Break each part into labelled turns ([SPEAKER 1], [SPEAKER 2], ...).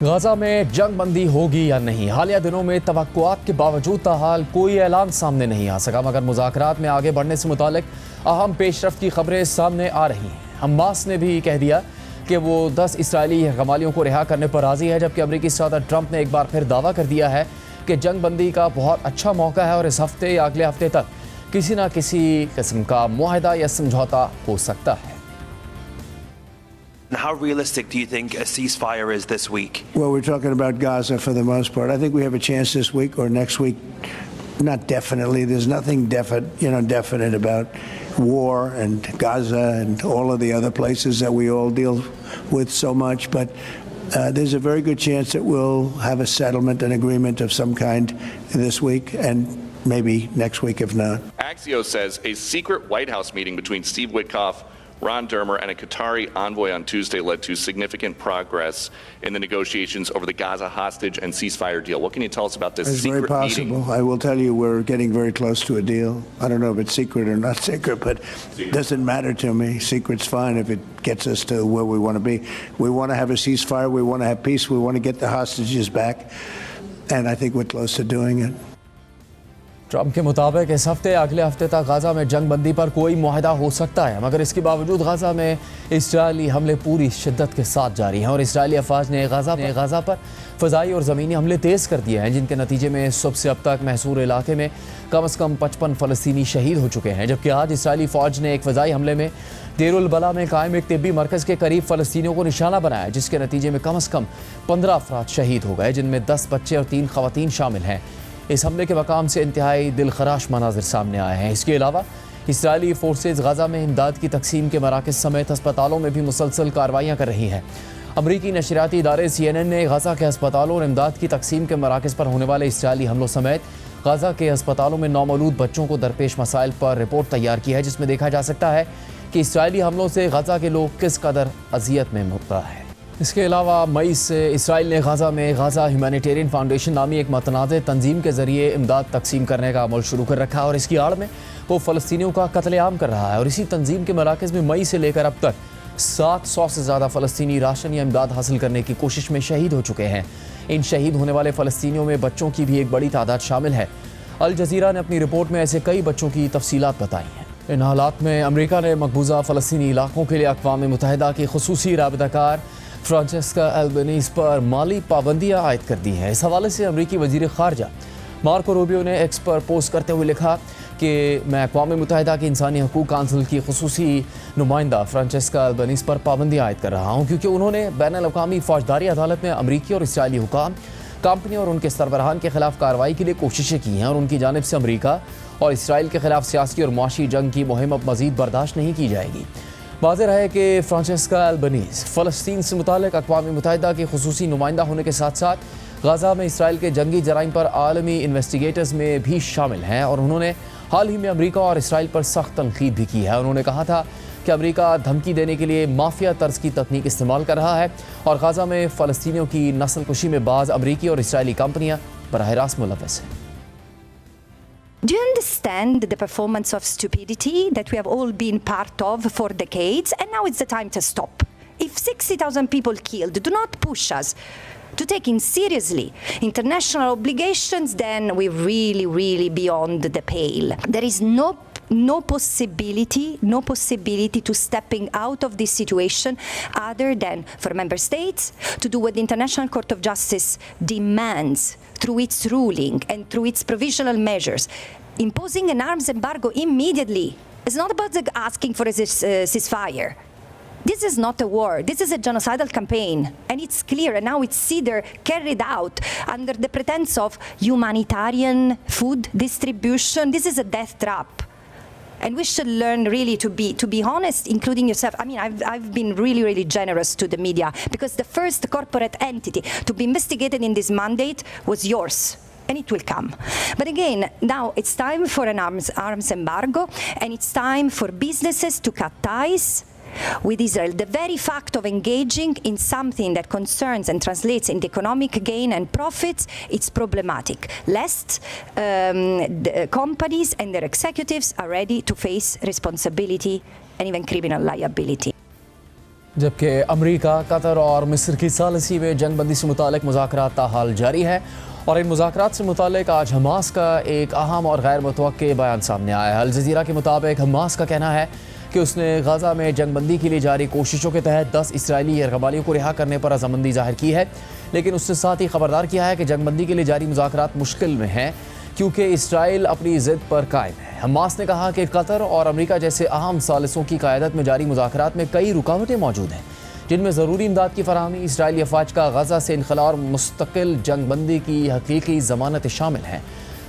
[SPEAKER 1] غزہ میں جنگ بندی ہوگی یا نہیں؟ حالیہ دنوں میں توقعات کے باوجود تاحال کوئی اعلان سامنے نہیں آ سکا، مگر مذاکرات میں آگے بڑھنے سے متعلق اہم پیش رفت کی خبریں سامنے آ رہی ہیں۔ حماس نے بھی کہہ دیا کہ وہ 10 اسرائیلی حمالیوں کو رہا کرنے پر راضی ہے، جبکہ امریکی صدر ٹرمپ نے ایک بار پھر دعویٰ کر دیا ہے کہ جنگ بندی کا بہت اچھا موقع ہے اور اس ہفتے یا اگلے ہفتے تک کسی نہ کسی قسم کا معاہدہ یا سمجھوتا ہو سکتا ہے۔
[SPEAKER 2] How realistic do you think a ceasefire is this week?
[SPEAKER 3] Well, we're talking about Gaza for the most part. I think we have a chance this week or next week. Not definitely. There's nothing definite about war and Gaza and all of the other places that we all deal with so much. But there's a very good chance that we'll have a settlement, an agreement of some kind this week and maybe next week if not.
[SPEAKER 4] Axios says a secret White House meeting between Steve Witkoff, Ron Dermer, and a Qatari envoy on Tuesday led to significant progress in the negotiations over the Gaza hostage and ceasefire deal. What can you tell us about this secret meeting?
[SPEAKER 3] It's very possible. I will tell you we're getting very close to a deal. I don't know if it's secret or not secret, but it doesn't matter to me. Secret's fine if it gets us to where we want to be. We want to have a ceasefire. We want to have peace. We want to get the hostages back. And I think we're close to doing it.
[SPEAKER 1] Trump کے مطابق اس ہفتے اگلے ہفتے تک غزہ میں جنگ بندی پر کوئی معاہدہ ہو سکتا ہے، مگر اس کے باوجود غزہ میں اسرائیلی حملے پوری شدت کے ساتھ جاری ہیں اور اسرائیلی افواج نے غزہ پر فضائی اور زمینی حملے تیز کر دیے ہیں، جن کے نتیجے میں صبح سے اب تک محصور علاقے میں کم از کم 55 فلسطینی شہید ہو چکے ہیں، جبکہ آج اسرائیلی فوج نے ایک فضائی حملے میں دیر البلا میں قائم ایک طبی مرکز کے قریب فلسطینیوں کو نشانہ بنایا، جس کے نتیجے میں کم از کم 15 افراد شہید ہو گئے، جن میں 10 بچے اور 3 خواتین شامل ہیں۔ اس حملے کے مقام سے انتہائی دلخراش مناظر سامنے آئے ہیں۔ اس کے علاوہ اسرائیلی فورسز غزہ میں امداد کی تقسیم کے مراکز سمیت ہسپتالوں میں بھی مسلسل کارروائیاں کر رہی ہیں۔ امریکی نشریاتی ادارے CNN نے غزہ کے ہسپتالوں اور امداد کی تقسیم کے مراکز پر ہونے والے اسرائیلی حملوں سمیت غزہ کے ہسپتالوں میں نومولود بچوں کو درپیش مسائل پر رپورٹ تیار کی ہے، جس میں دیکھا جا سکتا ہے کہ اسرائیلی حملوں سے غزہ کے لوگ کس قدر اذیت میں مبتلا ہیں۔ اس کے علاوہ مئی سے اسرائیل نے غزہ میں غزہ ہیومینیٹیرین فاؤنڈیشن نامی ایک متنازع تنظیم کے ذریعے امداد تقسیم کرنے کا عمل شروع کر رکھا ہے اور اس کی آڑ میں وہ فلسطینیوں کا قتل عام کر رہا ہے، اور اسی تنظیم کے مراکز میں مئی سے لے کر اب تک 700 سے زیادہ فلسطینی راشن یا امداد حاصل کرنے کی کوشش میں شہید ہو چکے ہیں۔ ان شہید ہونے والے فلسطینیوں میں بچوں کی بھی ایک بڑی تعداد شامل ہے۔ الجزیرہ نے اپنی رپورٹ میں ایسے کئی بچوں کی تفصیلات بتائی ہیں۔ ان حالات میں امریکہ نے مقبوضہ فلسطینی علاقوں کے لیے اقوام متحدہ کی خصوصی رابطہ کار فرانچسکا البنیز پر مالی پابندیاں عائد کر دی ہیں۔ اس حوالے سے امریکی وزیر خارجہ مارکو روبیو نے ایکس پر پوسٹ کرتے ہوئے لکھا کہ میں اقوام متحدہ کی انسانی حقوق کونسل کی خصوصی نمائندہ فرانچسکا البنیز پر پابندیاں عائد کر رہا ہوں، کیونکہ انہوں نے بین الاقوامی فوجداری عدالت میں امریکی اور اسرائیلی حکام، کمپنیوں اور ان کے سربراہان کے خلاف کارروائی کے لیے کوششیں کی ہیں، اور ان کی جانب سے امریکہ اور اسرائیل کے خلاف سیاسی اور معاشی جنگ کی مہم اب مزید برداشت نہیں کی جائے گی۔ واضح ہے کہ فرانچسکا البنیز فلسطین سے متعلق اقوام متحدہ کے خصوصی نمائندہ ہونے کے ساتھ ساتھ غزہ میں اسرائیل کے جنگی جرائم پر عالمی انویسٹیگیٹرز میں بھی شامل ہیں، اور انہوں نے حال ہی میں امریکہ اور اسرائیل پر سخت تنقید بھی کی ہے۔ انہوں نے کہا تھا کہ امریکہ دھمکی دینے کے لیے مافیا طرز کی تکنیک استعمال کر رہا ہے، اور غزہ میں فلسطینیوں کی نسل کشی میں بعض امریکی اور اسرائیلی کمپنیاں براہ راست ملوث ہیں۔
[SPEAKER 5] Do you understand the performance of stupidity that we have all been part of for decades? And now it's the time to stop. If 60,000 people killed do not push us to take in seriously international obligations, then we're really beyond the pale. There is no possibility to stepping out of this situation other than for member states to do what the International Court of Justice demands through its ruling and through its provisional measures. Imposing an arms embargo immediately is not about asking for a ceasefire. This is not a war. This is a genocidal campaign, and it's clear, and now it's either carried out under the pretense of humanitarian food distribution. This is a death trap. And we should learn really to be honest, including yourself. I mean, I've been really generous to the media, because the first corporate entity to be investigated in this mandate was yours, and it will come. But again, now it's time for an arms embargo, and it's time for businesses to cut ties with Israel. The very fact of engaging in something that concerns and translates into economic gain and profits, it's problematic. Lest the companies and their executives are ready to face responsibility and even criminal liability.
[SPEAKER 1] جبکہ امریکہ، قطر اور مصر کی ثالثی میں جنگ بندی سے متعلق مذاکرات تاحال جاری ہے، اور ان مذاکرات سے متعلق آج حماس کا ایک اہم اور غیر متوقع بیان سامنے آیا ہے۔ الجزیرہ کے مطابق حماس کا کہنا ہے کہ اس نے غزہ میں جنگ بندی کے لیے جاری کوششوں کے تحت 10 اسرائیلی یرغمالیوں کو رہا کرنے پر رضامندی ظاہر کی ہے، لیکن اس نے ساتھ ہی خبردار کیا ہے کہ جنگ بندی کے لیے جاری مذاکرات مشکل میں ہیں کیونکہ اسرائیل اپنی ضد پر قائم ہے۔ حماس نے کہا کہ قطر اور امریکہ جیسے اہم ثالثوں کی قیادت میں جاری مذاکرات میں کئی رکاوٹیں موجود ہیں، جن میں ضروری امداد کی فراہمی، اسرائیلی افواج کا غزہ سے انخلاء اور مستقل جنگ بندی کی حقیقی ضمانتیں شامل ہیں۔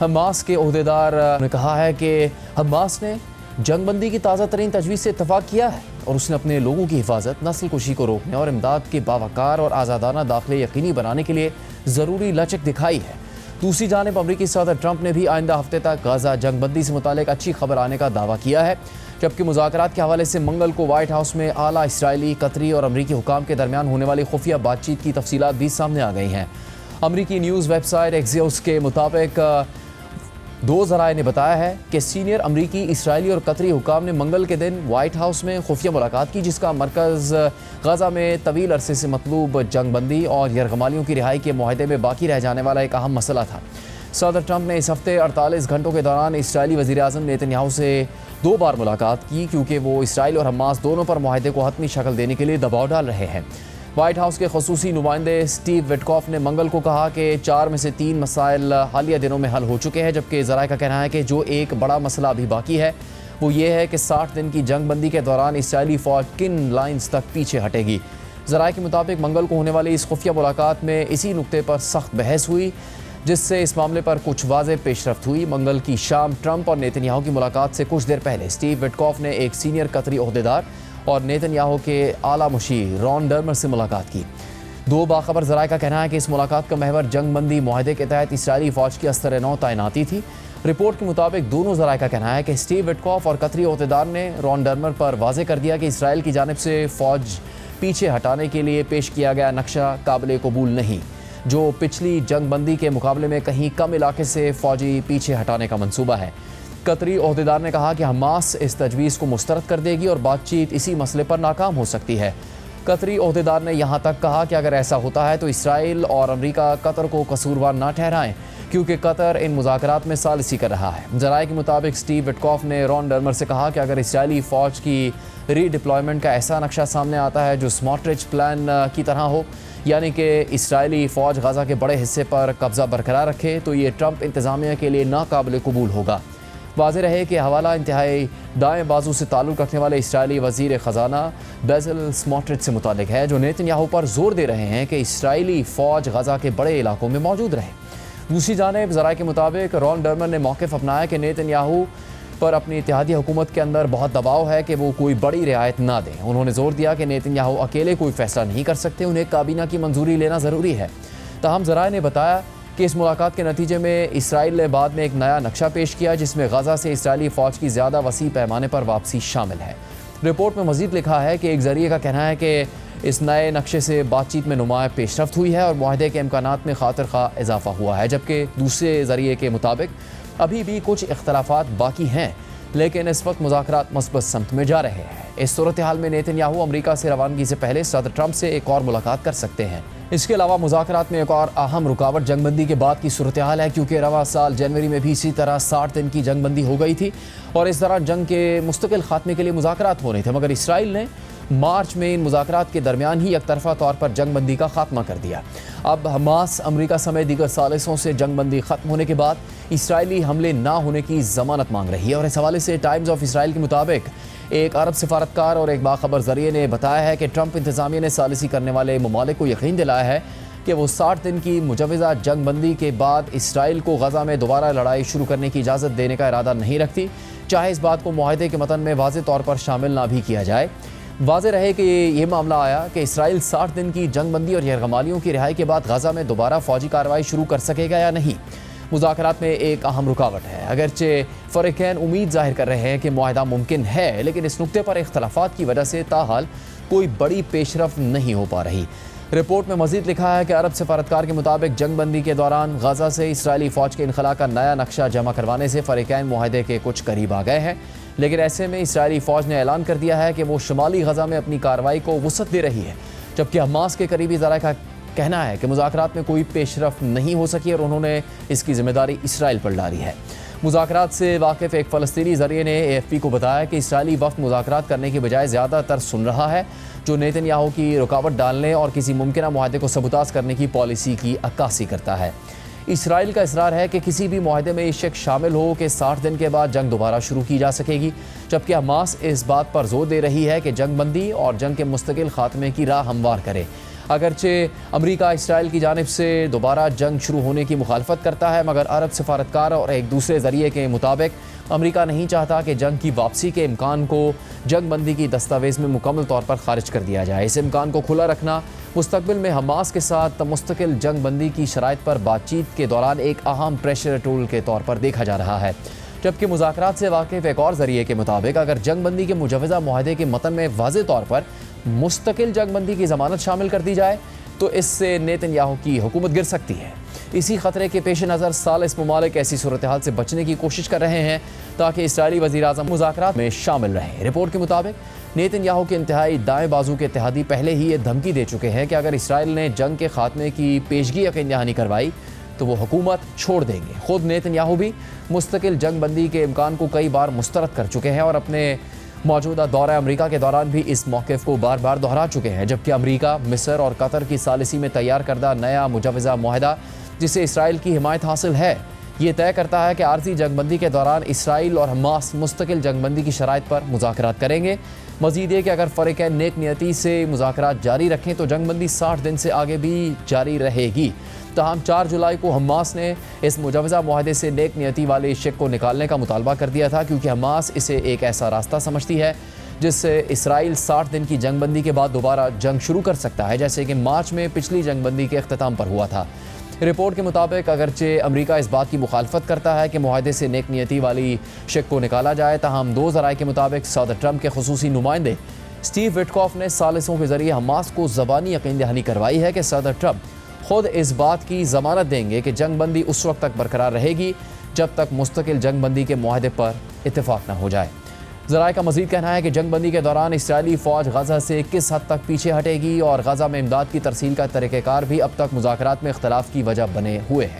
[SPEAKER 1] حماس کے عہدیدار نے کہا ہے کہ حماس نے جنگ بندی کی تازہ ترین تجویز سے اتفاق کیا ہے اور اس نے اپنے لوگوں کی حفاظت، نسل کشی کو روکنے اور امداد کے باوقار اور آزادانہ داخلے یقینی بنانے کے لیے ضروری لچک دکھائی ہے۔ دوسری جانب امریکی صدر ٹرمپ نے بھی آئندہ ہفتے تک غزہ جنگ بندی سے متعلق اچھی خبر آنے کا دعویٰ کیا ہے، جبکہ مذاکرات کے حوالے سے منگل کو وائٹ ہاؤس میں اعلیٰ اسرائیلی، قطری اور امریکی حکام کے درمیان ہونے والی خفیہ بات چیت کی تفصیلات بھی سامنے آ گئی ہیں۔ امریکی نیوز ویب سائٹ ایکزیوس کے مطابق دو ذرائع نے بتایا ہے کہ سینئر امریکی، اسرائیلی اور قطری حکام نے منگل کے دن وائٹ ہاؤس میں خفیہ ملاقات کی، جس کا مرکز غزہ میں طویل عرصے سے مطلوب جنگ بندی اور یرغمالیوں کی رہائی کے معاہدے میں باقی رہ جانے والا ایک اہم مسئلہ تھا۔ صدر ٹرمپ نے اس ہفتے 48 گھنٹوں کے دوران اسرائیلی وزیر اعظم نیتن یاہو سے 2 بار ملاقات کی، کیونکہ وہ اسرائیل اور حماس دونوں پر معاہدے کو حتمی شکل دینے کے لیے دباؤ ڈال رہے ہیں۔ وائٹ ہاؤس کے خصوصی نمائندے اسٹیو وٹکوف نے منگل کو کہا کہ 4 میں سے 3 مسائل حالیہ دنوں میں حل ہو چکے ہیں، جبکہ ذرائع کا کہنا ہے کہ جو ایک بڑا مسئلہ ابھی باقی ہے وہ یہ ہے کہ 60 دن کی جنگ بندی کے دوران اسرائیلی فوج کن لائنز تک پیچھے ہٹے گی۔ ذرائع کے مطابق منگل کو ہونے والی اس خفیہ ملاقات میں اسی نقطے پر سخت بحث ہوئی، جس سے اس معاملے پر کچھ واضح پیش رفت ہوئی۔ منگل کی شام ٹرمپ اور نیتن یاہو کی ملاقات سے کچھ دیر پہلے اسٹیو وٹکوف نے ایک سینئر قطری عہدیدار اور نیتن یاہو کے اعلیٰ مشیر رون ڈرمر سے ملاقات کی۔ 2 باخبر ذرائع کا کہنا ہے کہ اس ملاقات کا محور جنگ بندی معاہدے کے تحت اسرائیلی فوج کی استر نو تعیناتی تھی۔ رپورٹ کے مطابق دونوں ذرائع کا کہنا ہے کہ اسٹیو وٹکوف اور قطری عہدیدار نے رون ڈرمر پر واضح کر دیا کہ اسرائیل کی جانب سے فوج پیچھے ہٹانے کے لیے پیش کیا گیا نقشہ قابل قبول نہیں، جو پچھلی جنگ بندی کے مقابلے میں کہیں کم علاقے سے فوجی پیچھے ہٹانے کا منصوبہ ہے۔ قطری عہدیدار نے کہا کہ حماس اس تجویز کو مسترد کر دے گی اور بات چیت اسی مسئلے پر ناکام ہو سکتی ہے۔ قطری عہدیدار نے یہاں تک کہا کہ اگر ایسا ہوتا ہے تو اسرائیل اور امریکہ قطر کو قصوروار نہ ٹھہرائیں، کیونکہ قطر ان مذاکرات میں ثالثی کر رہا ہے۔ ذرائع کے مطابق اسٹیو وٹکوف نے رون ڈرمر سے کہا کہ اگر اسرائیلی فوج کی ری ڈپلائمنٹ کا ایسا نقشہ سامنے آتا ہے جو سمارٹرچ پلان کی طرح ہو، یعنی کہ اسرائیلی فوج غزہ کے بڑے حصے پر قبضہ برقرار رکھے، تو یہ ٹرمپ انتظامیہ کے لیے ناقابل قبول ہوگا۔ واضح رہے کہ حوالہ انتہائی دائیں بازو سے تعلق رکھنے والے اسرائیلی وزیر خزانہ بیزل سمارٹرچ سے متعلق ہے، جو نیتن یاہو پر زور دے رہے ہیں کہ اسرائیلی فوج غزہ کے بڑے علاقوں میں موجود رہے۔ دوسری جانب ذرائع کے مطابق رون ڈرمر نے موقف اپنایا کہ نیتن یاہو پر اپنی اتحادی حکومت کے اندر بہت دباؤ ہے کہ وہ کوئی بڑی رعایت نہ دیں۔ انہوں نے زور دیا کہ نیتن یاہو اکیلے کوئی فیصلہ نہیں کر سکتے، انہیں کابینہ کی منظوری لینا ضروری ہے۔ تاہم ذرائع نے بتایا کہ اس ملاقات کے نتیجے میں اسرائیل نے بعد میں ایک نیا نقشہ پیش کیا، جس میں غزہ سے اسرائیلی فوج کی زیادہ وسیع پیمانے پر واپسی شامل ہے۔ رپورٹ میں مزید لکھا ہے کہ ایک ذریعے کا کہنا ہے کہ اس نئے نقشے سے بات چیت میں نمایاں پیش رفت ہوئی ہے اور معاہدے کے امکانات میں خاطر خواہ اضافہ ہوا ہے، جبکہ دوسرے ذریعے کے مطابق ابھی بھی کچھ اختلافات باقی ہیں، لیکن اس وقت مذاکرات مثبت سمت میں جا رہے ہیں۔ اس صورتحال میں نیتن یاہو امریکہ سے روانگی سے پہلے صدر ٹرمپ سے ایک اور ملاقات کر سکتے ہیں۔ اس کے علاوہ مذاکرات میں ایک اور اہم رکاوٹ جنگ بندی کے بعد کی صورتحال ہے، کیونکہ رواں سال جنوری میں بھی اسی طرح 60 دن کی جنگ بندی ہو گئی تھی اور اس دوران جنگ کے مستقل خاتمے کے لیے مذاکرات ہونے تھے، مگر اسرائیل نے مارچ میں ان مذاکرات کے درمیان ہی یک طرفہ طور پر جنگ بندی کا خاتمہ کر دیا۔ اب حماس، امریکہ سمیت دیگر ثالثوں سے جنگ بندی ختم ہونے کے بعد اسرائیلی حملے نہ ہونے کی ضمانت مانگ رہی ہے، اور اس حوالے سے ٹائمز آف اسرائیل کے مطابق ایک عرب سفارتکار اور ایک باخبر ذریعے نے بتایا ہے کہ ٹرمپ انتظامیہ نے ثالثی کرنے والے ممالک کو یقین دلایا ہے کہ وہ 60 دن کی مجوزہ جنگ بندی کے بعد اسرائیل کو غزہ میں دوبارہ لڑائی شروع کرنے کی اجازت دینے کا ارادہ نہیں رکھتی، چاہے اس بات کو معاہدے کے متن میں واضح طور پر شامل نہ بھی کیا جائے۔ واضح رہے کہ یہ معاملہ آیا کہ اسرائیل 60 دن کی جنگ بندی اور یرغمالیوں کی رہائی کے بعد غزہ میں دوبارہ فوجی کارروائی شروع کر سکے گا یا نہیں، مذاکرات میں ایک اہم رکاوٹ ہے۔ اگرچہ فریقین امید ظاہر کر رہے ہیں کہ معاہدہ ممکن ہے، لیکن اس نقطے پر اختلافات کی وجہ سے تاحال کوئی بڑی پیش رفت نہیں ہو پا رہی۔ رپورٹ میں مزید لکھا ہے کہ عرب سفارتکار کے مطابق جنگ بندی کے دوران غزہ سے اسرائیلی فوج کے انخلاء کا نیا نقشہ جمع کروانے سے فریقین معاہدے کے کچھ قریب آ گئے ہیں، لیکن ایسے میں اسرائیلی فوج نے اعلان کر دیا ہے کہ وہ شمالی غزہ میں اپنی کارروائی کو وسعت دے رہی ہے، جبکہ حماس کے قریبی ذرائع کا کہنا ہے کہ مذاکرات میں کوئی پیش رفت نہیں ہو سکی اور انہوں نے اس کی ذمہ داری اسرائیل پر ڈالی ہے۔ مذاکرات سے واقف ایک فلسطینی ذریعے نے AFP کو بتایا کہ اسرائیلی وفد مذاکرات کرنے کی بجائے زیادہ تر سن رہا ہے، جو نیتن یاہو کی رکاوٹ ڈالنے اور کسی ممکنہ معاہدے کو سبوتاژ کرنے کی پالیسی کی عکاسی کرتا ہے۔ اسرائیل کا اصرار ہے کہ کسی بھی معاہدے میں یہ شک شامل ہو کہ 60 دن کے بعد جنگ دوبارہ شروع کی جا سکے گی، جبکہ حماس اس بات پر زور دے رہی ہے کہ جنگ بندی اور جنگ کے مستقل خاتمے کی راہ ہموار کرے۔ اگرچہ امریکہ اسرائیل کی جانب سے دوبارہ جنگ شروع ہونے کی مخالفت کرتا ہے، مگر عرب سفارتکار اور ایک دوسرے ذریعے کے مطابق امریکہ نہیں چاہتا کہ جنگ کی واپسی کے امکان کو جنگ بندی کی دستاویز میں مکمل طور پر خارج کر دیا جائے۔ اس امکان کو کھلا رکھنا مستقبل میں حماس کے ساتھ مستقل جنگ بندی کی شرائط پر بات چیت کے دوران ایک اہم پریشر ٹول کے طور پر دیکھا جا رہا ہے، جبکہ مذاکرات سے واقف ایک اور ذریعے کے مطابق اگر جنگ بندی کے مجوزہ معاہدے کے متن میں واضح طور پر مستقل جنگ بندی کی ضمانت شامل کر دی جائے تو اس سے نیتن یاہو کی حکومت گر سکتی ہے۔ اسی خطرے کے پیش نظر ثالث ممالک ایسی صورتحال سے بچنے کی کوشش کر رہے ہیں تاکہ اسرائیلی وزیر اعظم مذاکرات میں شامل رہیں۔ رپورٹ کے مطابق نیتن یاہو کے انتہائی دائیں بازو کے اتحادی پہلے ہی یہ دھمکی دے چکے ہیں کہ اگر اسرائیل نے جنگ کے خاتمے کی پیشگی یقین دہانی کروائی تو وہ حکومت چھوڑ دیں گے۔ خود نیتن یاہو بھی مستقل جنگ بندی کے امکان کو کئی بار مسترد کر چکے ہیں اور اپنے موجودہ دورہ امریکہ کے دوران بھی اس موقف کو بار بار دہرا چکے ہیں، جبکہ امریکہ، مصر اور قطر کی ثالثی میں تیار کردہ نیا مجوزہ معاہدہ جسے اسرائیل کی حمایت حاصل ہے، یہ طے کرتا ہے کہ عارضی جنگ بندی کے دوران اسرائیل اور حماس مستقل جنگ بندی کی شرائط پر مذاکرات کریں گے۔ مزید یہ کہ اگر فریقین نیک نیتی سے مذاکرات جاری رکھیں تو جنگ بندی 60 دن سے آگے بھی جاری رہے گی۔ تاہم 4 جولائی کو حماس نے اس مجوزہ معاہدے سے نیک نیتی والے شک کو نکالنے کا مطالبہ کر دیا تھا، کیونکہ حماس اسے ایک ایسا راستہ سمجھتی ہے جس سے اسرائیل 60 دن کی جنگ بندی کے بعد دوبارہ جنگ شروع کر سکتا ہے، جیسے کہ مارچ میں پچھلی جنگ بندی کے اختتام پر ہوا تھا۔ رپورٹ کے مطابق اگرچہ امریکہ اس بات کی مخالفت کرتا ہے کہ معاہدے سے نیک نیتی والی شک کو نکالا جائے، تاہم 2 ذرائع کے مطابق صدر ٹرمپ کے خصوصی نمائندے اسٹیو وٹکاف نے ثالثوں کے ذریعے حماس کو زبانی یقین دہانی کروائی ہے کہ صدر ٹرمپ خود اس بات کی ضمانت دیں گے کہ جنگ بندی اس وقت تک برقرار رہے گی جب تک مستقل جنگ بندی کے معاہدے پر اتفاق نہ ہو جائے۔ ذرائع کا مزید کہنا ہے کہ جنگ بندی کے دوران اسرائیلی فوج غزہ سے کس حد تک پیچھے ہٹے گی اور غزہ میں امداد کی ترسیل کا طریقہ کار بھی اب تک مذاکرات میں اختلاف کی وجہ بنے ہوئے ہیں۔